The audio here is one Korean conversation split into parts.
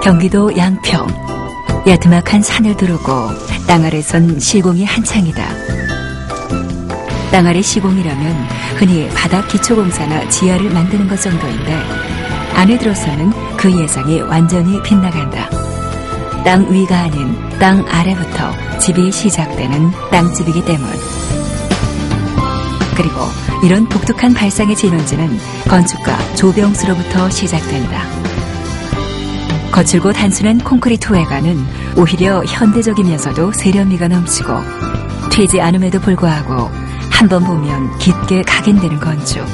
경기도 양평. 야트막한 산을 두르고 땅 아래선 시공이 한창이다. 땅 아래 시공이라면 흔히 바닥 기초공사나 지하를 만드는 것 정도인데 안에 들어서는 그 예상이 완전히 빗나간다. 땅 위가 아닌 땅 아래부터 집이 시작되는 땅집이기 때문. 그리고 이런 독특한 발상의 진원지는 건축가 조병수로부터 시작된다. 거칠고 단순한 콘크리트 외관은 오히려 현대적이면서도 세련미가 넘치고 튀지 않음에도 불구하고 한 번 보면 깊게 각인되는 건축.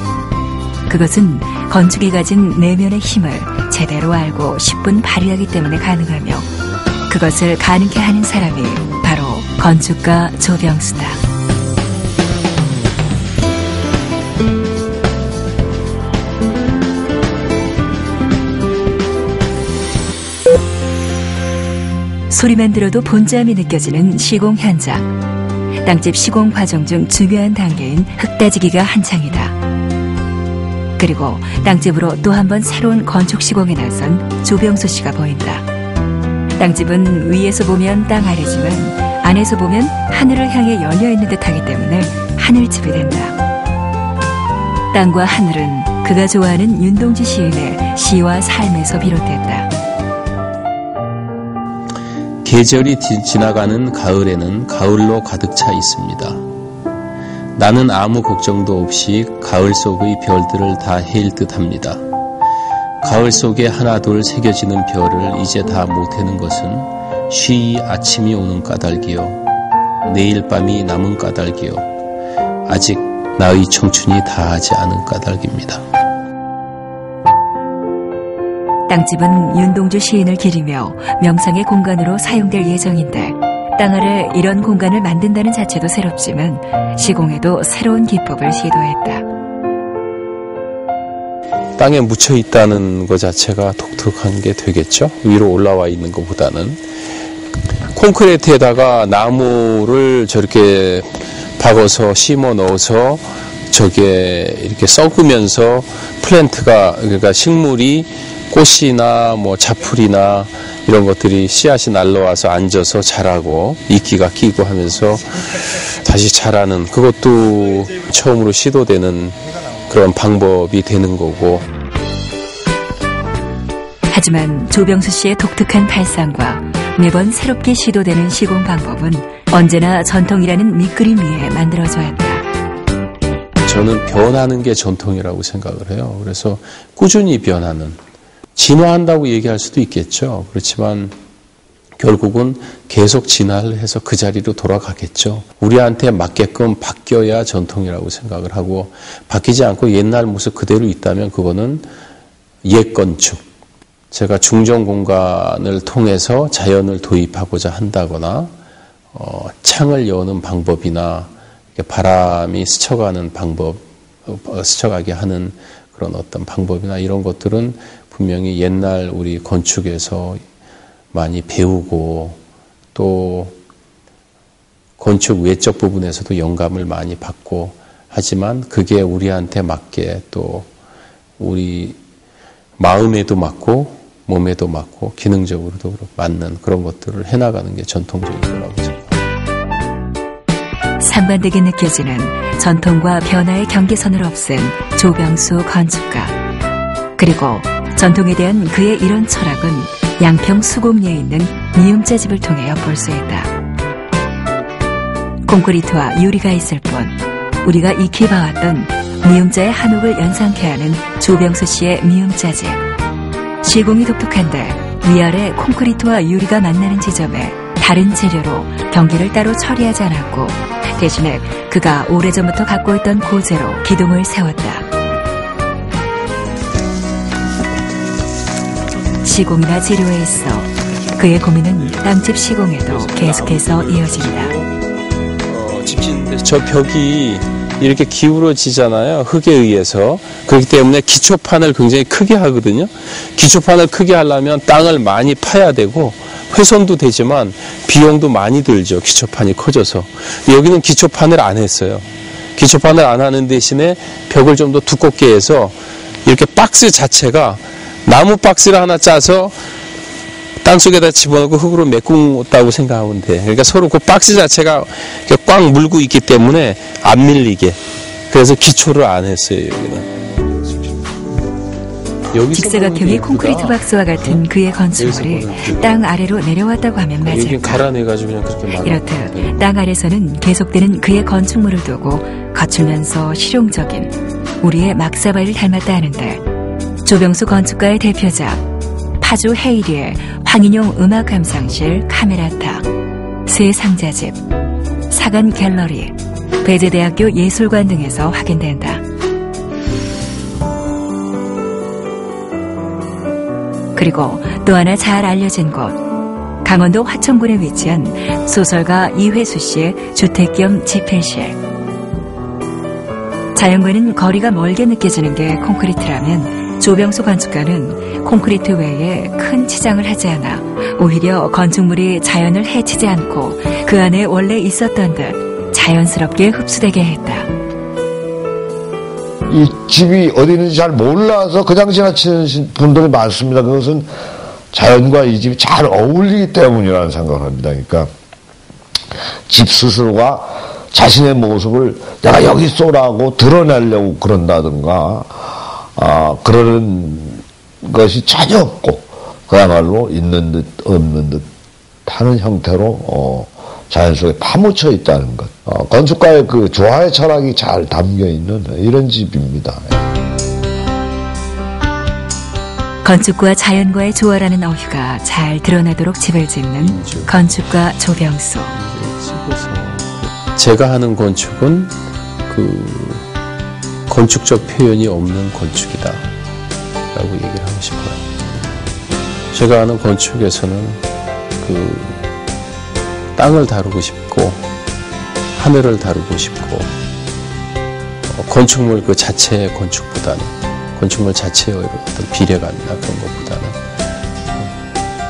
그것은 건축이 가진 내면의 힘을 제대로 알고 10분 발휘하기 때문에 가능하며 그것을 가능케 하는 사람이 바로 건축가 조병수다. 소리만 들어도 본점이 느껴지는 시공 현장. 땅집 시공 과정 중 중요한 단계인 흙다지기가 한창이다. 그리고 땅집으로 또 한 번 새로운 건축 시공에 나선 조병수 씨가 보인다. 땅집은 위에서 보면 땅 아래지만 안에서 보면 하늘을 향해 열려있는 듯하기 때문에 하늘집이 된다. 땅과 하늘은 그가 좋아하는 윤동주 시인의 시와 삶에서 비롯됐다. 계절이 지나가는 가을에는 가을로 가득 차 있습니다. 나는 아무 걱정도 없이 가을 속의 별들을 다 헤일 듯합니다. 가을 속에 하나둘 새겨지는 별을 이제 다 못해는 것은 쉬이 아침이 오는 까닭이요 내일 밤이 남은 까닭이요 아직 나의 청춘이 다하지 않은 까닭입니다. 땅집은 윤동주 시인을 기리며 명상의 공간으로 사용될 예정인데 땅 아래 이런 공간을 만든다는 자체도 새롭지만 시공에도 새로운 기법을 시도했다. 땅에 묻혀 있다는 것 자체가 독특한 게 되겠죠. 위로 올라와 있는 것보다는. 콘크리트에다가 나무를 저렇게 박아서 심어 넣어서 저게 이렇게 썩으면서 플랜트가 그러니까 식물이 꽃이나 뭐 자풀이나 이런 것들이 씨앗이 날라와서 앉아서 자라고 이끼가 끼고 하면서 다시 자라는 그것도 처음으로 시도되는 그런 방법이 되는 거고. 하지만 조병수 씨의 독특한 발상과 매번 새롭게 시도되는 시공 방법은 언제나 전통이라는 밑그림 위에 만들어져 있다. 저는 변하는 게 전통이라고 생각을 해요. 그래서 꾸준히 변하는. 진화한다고 얘기할 수도 있겠죠. 그렇지만 결국은 계속 진화를 해서 그 자리로 돌아가겠죠. 우리한테 맞게끔 바뀌어야 전통이라고 생각을 하고 바뀌지 않고 옛날 모습 그대로 있다면 그거는 옛 건축. 제가 중정 공간을 통해서 자연을 도입하고자 한다거나 창을 여는 방법이나 바람이 스쳐가는 방법, 스쳐가게 하는 그런 어떤 방법이나 이런 것들은 분명히 옛날 우리 건축에서 많이 배우고 또 건축 외적 부분에서도 영감을 많이 받고 하지만 그게 우리한테 맞게 또 우리 마음에도 맞고 몸에도 맞고 기능적으로도 맞는 그런 것들을 해나가는 게 전통적인 거라고 생각합니다. 상반되게 느껴지는 전통과 변화의 경계선을 없앤 조병수 건축가. 그리고 전통에 대한 그의 이런 철학은 양평 수곡리에 있는 미음자집을 통해 엿볼 수 있다. 콘크리트와 유리가 있을 뿐 우리가 익히 봐왔던 미음자의 한옥을 연상케 하는 조병수 씨의 미음자집. 시공이 독특한데 위아래 콘크리트와 유리가 만나는 지점에 다른 재료로 경계를 따로 처리하지 않았고 대신에 그가 오래전부터 갖고 있던 고재로 기둥을 세웠다. 시공이나 재료에 있어 그의 고민은 땅집 시공에도 계속해서 이어진다. 저 벽이 이렇게 기울어지잖아요. 흙에 의해서. 그렇기 때문에 기초판을 굉장히 크게 하거든요. 기초판을 크게 하려면 땅을 많이 파야 되고 훼손도 되지만 비용도 많이 들죠. 기초판이 커져서. 여기는 기초판을 안 했어요. 기초판을 안 하는 대신에 벽을 좀 더 두껍게 해서 이렇게 박스 자체가 나무 박스를 하나 짜서 땅속에다 집어넣고 흙으로 메꾸었다고 생각하면 돼. 그러니까 서로 그 박스 자체가 꽉 물고 있기 때문에 안 밀리게. 그래서 기초를 안 했어요, 여기는. 직사각형의 콘크리트 박스와 같은 그의 건축물이 땅 아래로 내려왔다고 하면 맞을까? 갈아내가지고 그냥 그렇게 막. 이렇듯 땅 아래서는 계속되는 그의 건축물을 두고 거칠면서 실용적인 우리의 막사발을 닮았다 하는데, 조병수 건축가의 대표작 파주 헤이리의 황인용 음악 감상실 카메라타, 새 상자집, 사간 갤러리, 배재대학교 예술관 등에서 확인된다. 그리고 또 하나 잘 알려진 곳, 강원도 화천군에 위치한 소설가 이회수 씨의 주택 겸 집필실. 자연과는 거리가 멀게 느껴지는 게 콘크리트라면, 조병수 건축가는 콘크리트 외에 큰 치장을 하지 않아 오히려 건축물이 자연을 해치지 않고 그 안에 원래 있었던 듯 자연스럽게 흡수되게 했다. 이 집이 어디 있는지 잘 몰라서 그냥 지나치는 분들이 많습니다. 그것은 자연과 이 집이 잘 어울리기 때문이라는 생각을 합니다. 그러니까 집 스스로가 자신의 모습을 내가 여기 쏘라고 드러내려고 그런다든가 그러는 것이 전혀 없고 그야말로 있는 듯 없는 듯 하는 형태로 자연 속에 파묻혀 있다는 것. 건축가의 그 조화의 철학이 잘 담겨 있는 이런 집입니다. 건축과 자연과의 조화라는 어휘가 잘 드러나도록 집을 짓는 건축가 조병수. 제가 하는 건축은 그 건축적 표현이 없는 건축이다 라고 얘기를 하고 싶어요. 제가 하는 건축에서는 그 땅을 다루고 싶고 하늘을 다루고 싶고 건축물 그 자체의 건축보다는 건축물 자체의 어떤 비례감이나 그런 것보다는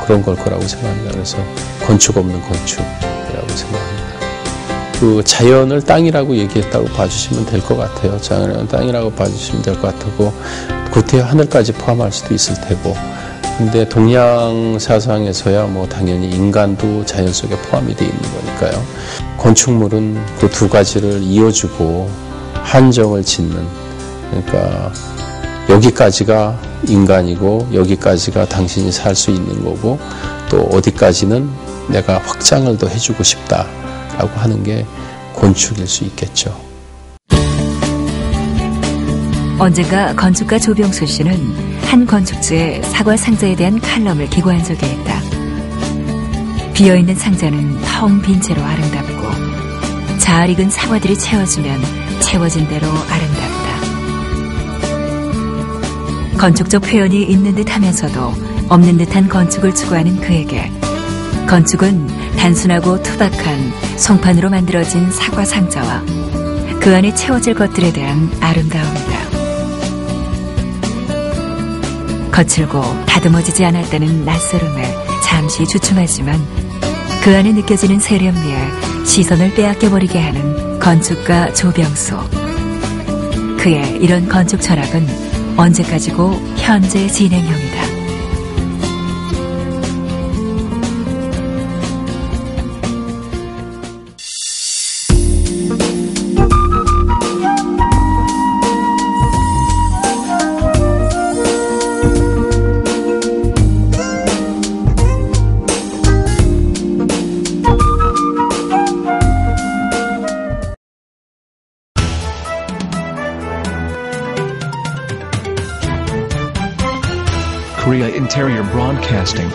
그런 걸 거라고 생각합니다. 그래서 건축 없는 건축이라고 생각합니다. 그 자연을 땅이라고 얘기했다고 봐주시면 될 것 같아요. 자연을 땅이라고 봐주시면 될 것 같고 구태 하늘까지 포함할 수도 있을 테고, 근데 동양 사상에서야 뭐 당연히 인간도 자연 속에 포함이 되어 있는 거니까요. 건축물은 그 두 가지를 이어주고 한정을 짓는, 그러니까 여기까지가 인간이고 여기까지가 당신이 살 수 있는 거고 또 어디까지는 내가 확장을 더 해주고 싶다라고 하는 게 건축일 수 있겠죠. 언젠가 건축가 조병수 씨는 한 건축주의 사과 상자에 대한 칼럼을 기고한 적이 있다. 비어있는 상자는 텅 빈 채로 아름답고 잘 익은 사과들이 채워지면 채워진 대로 아름답다. 건축적 표현이 있는 듯 하면서도 없는 듯한 건축을 추구하는 그에게 건축은 단순하고 투박한 송판으로 만들어진 사과 상자와 그 안에 채워질 것들에 대한 아름다움이다. 거칠고 다듬어지지 않았다는 낯설음에 잠시 주춤하지만 그 안에 느껴지는 세련미에 시선을 빼앗겨버리게 하는 건축가 조병수. 그의 이런 건축 철학은 언제까지고 현재 진행형이다. Korea Interior Broadcasting.